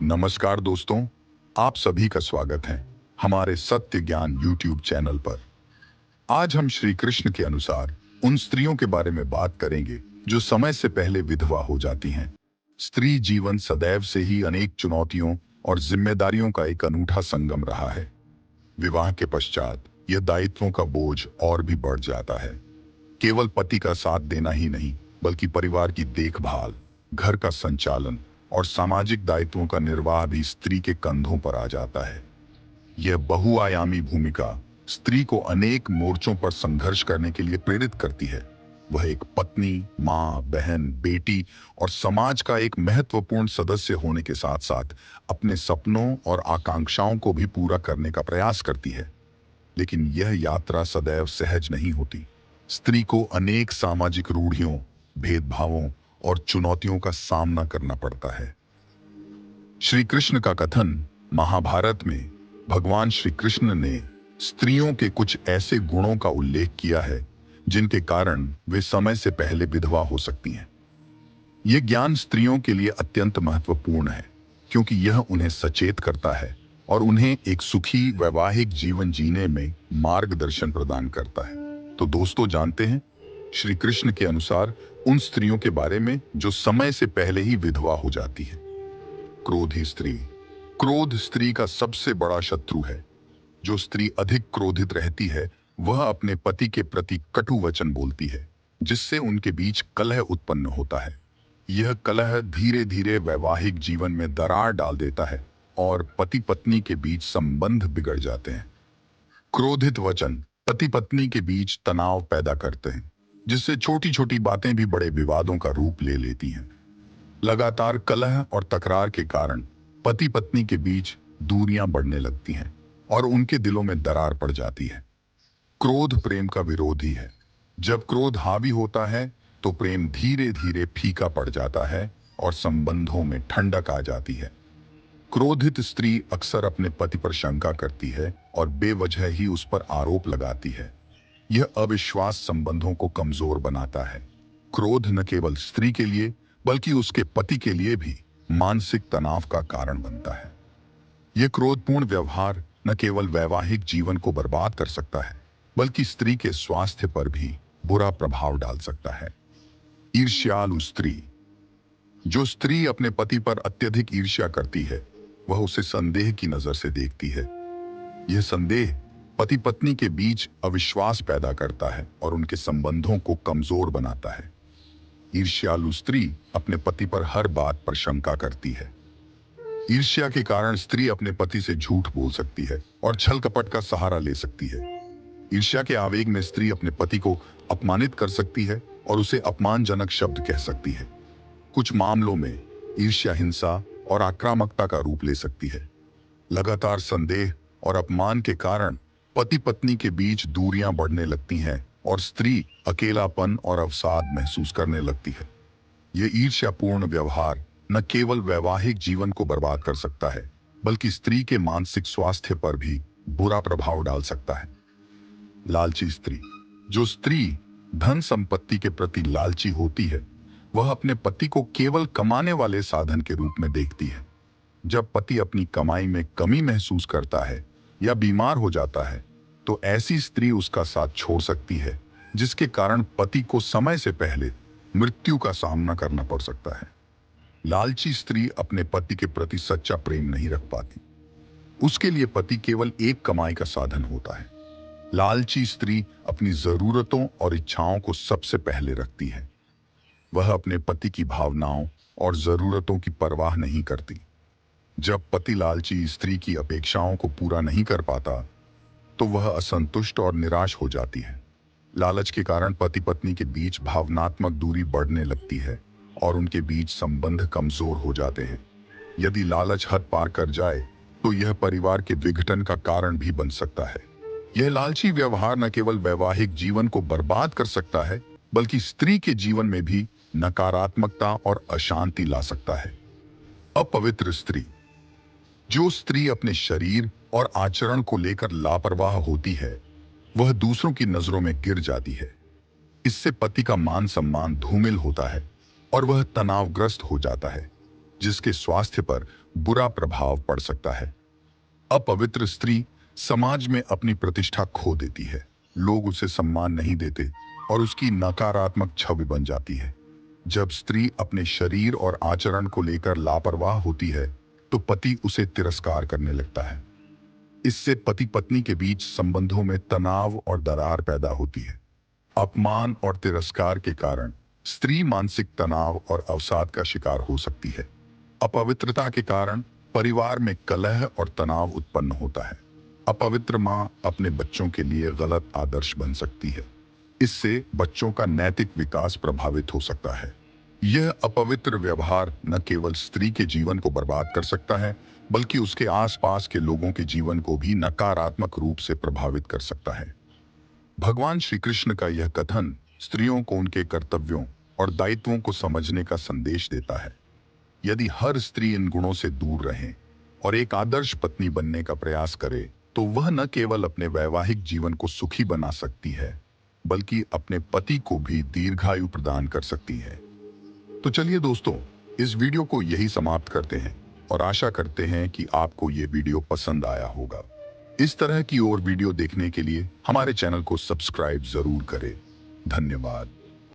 नमस्कार दोस्तों, आप सभी का स्वागत है हमारे सत्य ज्ञान YouTube चैनल पर। आज हम श्री कृष्ण के अनुसार उन स्त्रियों के बारे में बात करेंगे जो समय से पहले विधवा हो जाती हैं। स्त्री जीवन सदैव से ही अनेक चुनौतियों और जिम्मेदारियों का एक अनूठा संगम रहा है। विवाह के पश्चात यह दायित्वों का बोझ और भी बढ़ जाता है। केवल पति का साथ देना ही नहीं, बल्कि परिवार की देखभाल, घर का संचालन और सामाजिक दायित्वों का निर्वाह भी स्त्री के कंधों पर आ जाता है। यह बहुआयामी भूमिका स्त्री को अनेक मोर्चों पर संघर्ष करने के लिए प्रेरित करती है। वह एक पत्नी, माँ, बहन, बेटी और समाज का एक महत्वपूर्ण सदस्य होने के साथ साथ अपने सपनों और आकांक्षाओं को भी पूरा करने का प्रयास करती है। लेकिन यह यात्रा सदैव सहज नहीं होती। स्त्री को अनेक सामाजिक रूढ़ियों, भेदभावों और चुनौतियों का सामना करना पड़ता है। श्री कृष्ण का कथन महाभारत में भगवान श्री कृष्ण ने स्त्रियों के कुछ ऐसे गुणों का उल्लेख किया है जिनके कारण वे समय से पहले विधवा हो सकती हैं। यह ज्ञान स्त्रियों के लिए अत्यंत महत्वपूर्ण है, क्योंकि यह उन्हें सचेत करता है और उन्हें एक सुखी वैवाहिक जीवन जीने में मार्गदर्शन प्रदान करता है। तो दोस्तों, जानते हैं श्री कृष्ण के अनुसार उन स्त्रियों के बारे में जो समय से पहले ही विधवा हो जाती है। क्रोधी स्त्री। क्रोध स्त्री का सबसे बड़ा शत्रु है। जो स्त्री अधिक क्रोधित रहती है वह अपने पति के प्रति कटु वचन बोलती है, जिससे उनके बीच कलह उत्पन्न होता है। यह कलह धीरे धीरे वैवाहिक जीवन में दरार डाल देता है और पति पत्नी के बीच संबंध बिगड़ जाते हैं। क्रोधित वचन पति पत्नी के बीच तनाव पैदा करते हैं, जिससे छोटी छोटी बातें भी बड़े विवादों का रूप ले लेती हैं। लगातार कलह और तकरार के कारण पति पत्नी के बीच दूरियां बढ़ने लगती हैं और उनके दिलों में दरार पड़ जाती है। क्रोध प्रेम का विरोधी है। जब क्रोध हावी होता है तो प्रेम धीरे धीरे फीका पड़ जाता है और संबंधों में ठंडक आ जाती है। क्रोधित स्त्री अक्सर अपने पति पर शंका करती है और बेवजह ही उस पर आरोप लगाती है। यह अविश्वास संबंधों को कमजोर बनाता है। क्रोध न केवल स्त्री के लिए बल्कि उसके पति के लिए भी मानसिक तनाव का कारण बनता है। यह क्रोधपूर्ण व्यवहार न केवल वैवाहिक जीवन को बर्बाद कर सकता है, बल्कि स्त्री के स्वास्थ्य पर भी बुरा प्रभाव डाल सकता है। ईर्ष्यालु स्त्री। जो स्त्री अपने पति पर अत्यधिक ईर्ष्या करती है वह उसे संदेह की नजर से देखती है। यह संदेह पति पत्नी के बीच अविश्वास पैदा करता है और उनके संबंधों को कमजोर बनाता है। ईर्ष्यालु स्त्री अपने पति पर हर बात पर शंका करती है। ईर्ष्या के कारण स्त्री अपने पति से झूठ बोल सकती है और छल कपट का सहारा ले सकती है। ईर्ष्या के आवेग में स्त्री अपने पति को अपमानित कर सकती है और उसे अपमानजनक शब्द कह सकती है। कुछ मामलों में ईर्ष्या हिंसा और आक्रामकता का रूप ले सकती है। लगातार संदेह और अपमान के कारण पति पत्नी के बीच दूरियां बढ़ने लगती हैं और स्त्री अकेलापन और अवसाद महसूस करने लगती है। ये ईर्ष्यापूर्ण व्यवहार न केवल वैवाहिक जीवन को बर्बाद कर सकता है, बल्कि स्त्री के मानसिक स्वास्थ्य पर भी बुरा प्रभाव डाल सकता है। लालची स्त्री। जो स्त्री धन संपत्ति के प्रति लालची होती है वह अपने पति को केवल कमाने वाले साधन के रूप में देखती है। जब पति अपनी कमाई में कमी महसूस करता है या बीमार हो जाता है तो ऐसी स्त्री उसका साथ छोड़ सकती है, जिसके कारण पति को समय से पहले मृत्यु का सामना करना पड़ सकता है। लालची स्त्री अपने पति के प्रति सच्चा प्रेम नहीं रख पाती। उसके लिए पति केवल एक कमाई का साधन होता है। लालची स्त्री अपनी जरूरतों और इच्छाओं को सबसे पहले रखती है। वह अपने पति की भावनाओं और जरूरतों की परवाह नहीं करती। जब पति लालची स्त्री की अपेक्षाओं को पूरा नहीं कर पाता तो वह असंतुष्ट और निराश हो जाती है। लालच के कारण पति पत्नी के बीच भावनात्मक दूरी बढ़ने लगती है और उनके बीच संबंध कमजोर हो जाते हैं। यदि लालच हद पार कर जाए तो यह परिवार के विघटन का कारण भी बन सकता है। यह लालची व्यवहार न केवल वैवाहिक जीवन को बर्बाद कर सकता है, बल्कि स्त्री के जीवन में भी नकारात्मकता और अशांति ला सकता है। अपवित्र स्त्री। जो स्त्री अपने शरीर और आचरण को लेकर लापरवाह होती है वह दूसरों की नजरों में गिर जाती है। इससे पति का मान सम्मान धूमिल होता है और वह तनावग्रस्त हो जाता है। जिसके स्वास्थ्य पर बुरा प्रभाव पड़ सकता है। अपवित्र स्त्री समाज में अपनी प्रतिष्ठा खो देती है, लोग उसे सम्मान नहीं देते और उसकी नकारात्मक छवि बन जाती है। जब स्त्री अपने शरीर और आचरण को लेकर लापरवाह होती है तो पति उसे तिरस्कार करने लगता है। इससे पति पत्नी के बीच संबंधों में तनाव और दरार पैदा होती है। अपमान और तिरस्कार के कारण स्त्री मानसिक तनाव और अवसाद का शिकार हो सकती है। अपवित्रता के कारण परिवार में कलह और तनाव उत्पन्न होता है। अपवित्र मां अपने बच्चों के लिए गलत आदर्श बन सकती है। इससे बच्चों का नैतिक विकास प्रभावित हो सकता है। यह अपवित्र व्यवहार न केवल स्त्री के जीवन को बर्बाद कर सकता है, बल्कि उसके आसपास के लोगों के जीवन को भी नकारात्मक रूप से प्रभावित कर सकता है। भगवान श्री कृष्ण का यह कथन स्त्रियों को उनके कर्तव्यों और दायित्वों को समझने का संदेश देता है। यदि हर स्त्री इन गुणों से दूर रहे और एक आदर्श पत्नी बनने का प्रयास करे, तो वह न केवल अपने वैवाहिक जीवन को सुखी बना सकती है, बल्कि अपने पति को भी दीर्घायु प्रदान कर सकती है। तो चलिए दोस्तों, इस वीडियो को यही समाप्त करते हैं और आशा करते हैं कि आपको ये वीडियो पसंद आया होगा। इस तरह की और वीडियो देखने के लिए हमारे चैनल को सब्सक्राइब जरूर करें। धन्यवाद।